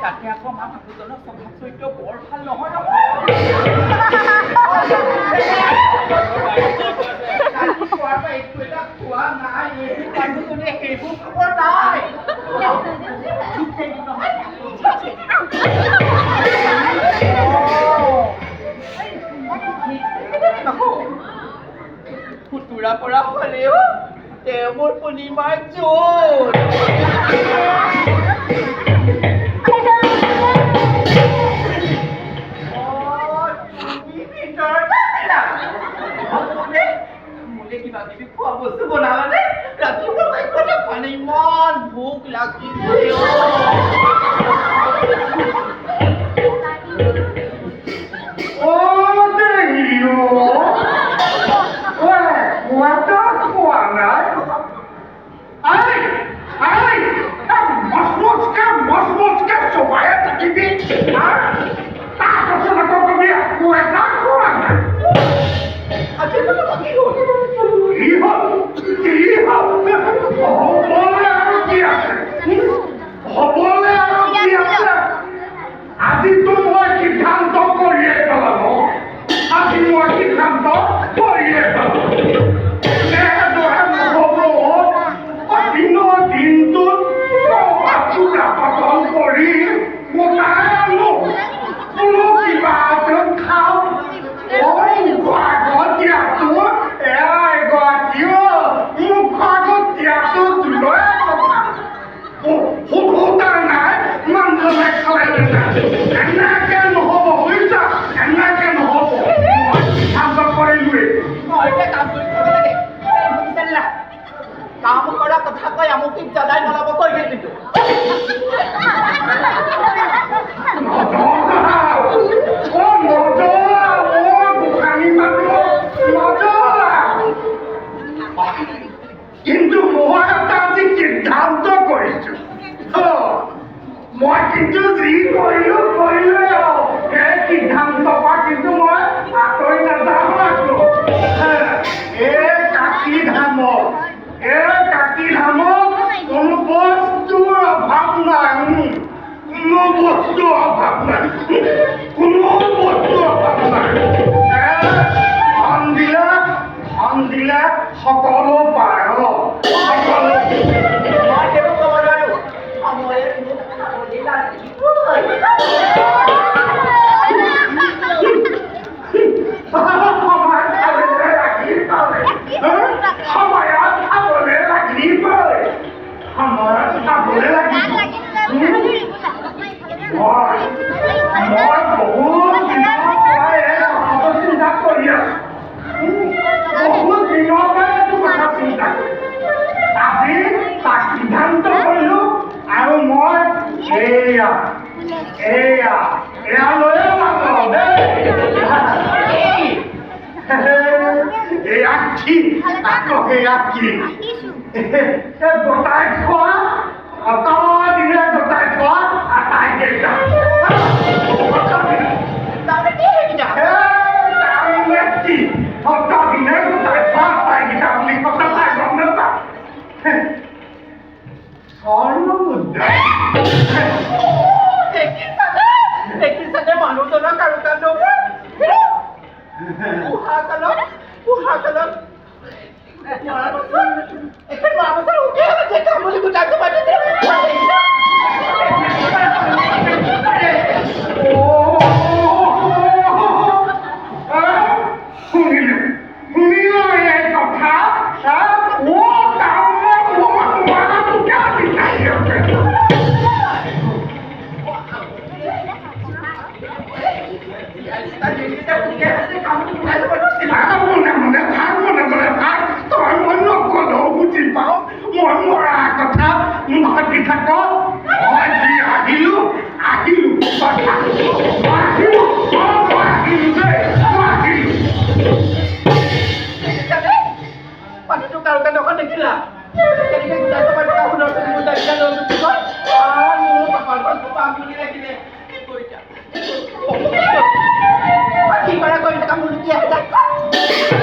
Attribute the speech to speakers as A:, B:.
A: তাতে আকৌ আমাৰ মানুহজনৰ স্বভাৱ চৰিত্ৰ বৰ ভাল নহয় খোৱা নাই মানুহজনে সেইবোৰ খবৰ নাই খুতুৰা পৰা হ'লেও তেওঁ মোৰ পূৰ্ণিমাৰ জোৰ কিবা কিবি খোৱা বস্তু বনালানে ৰাতিপুৱা ইমান ভোক লাগিছে
B: আজিতো মই সিদ্ধান্ত কৰিয়ে পেলালো আজি মই সিদ্ধান্ত কৰিয়ে পেলালো দিনৰ দিনটোত পূজা পাতল কৰি মতাই আনো কোনো কিবা এজন খাওঁ আগত দিয়াটো এয়া এগৰাকীও মোক আগত দিয়াটো দূৰৰে কথা সোধোতা নাই মানুহজনে খালে এনেকে নহ'ব বুজিছা এনেকে নহ'ব মই সিদ্ধান্ত কৰিলোৱেই
A: কাম কৰি থব লাগে কাম কৰা কথা কৈ আমুকিক জনাই নলাব কৈ দিয়ে কিন্তু
B: কিন্তু মই এটা আজি সিদ্ধান্ত কৰিছো মই কিন্তু যি কৰিলো সেই সিদ্ধান্তৰ পৰা কিন্তু মই আঁতৰি নাযাওঁ আকৌ এই কাকি ধামত কোনো বস্তুৰ অভাৱ নাই কোনো বস্তুৰ অভাৱ নাই ধন দিলে সকলো পায় সিদ্ধান্ত কৰিলো আৰু মই এয়া লৈয়ে নাযাওঁ দেই এয়া কি আকৌ সেয়া কি গোটাই খোৱা দিনে গোটাই খোৱা আটাই কেইটা কি দিনে গোটাই খোৱা আটাই কেইটা বুলি কথা নাই গম নাপায়
A: দেখিছানে মানুহজনৰ কাৰুকাণ্ডবোৰ উশাহ dia.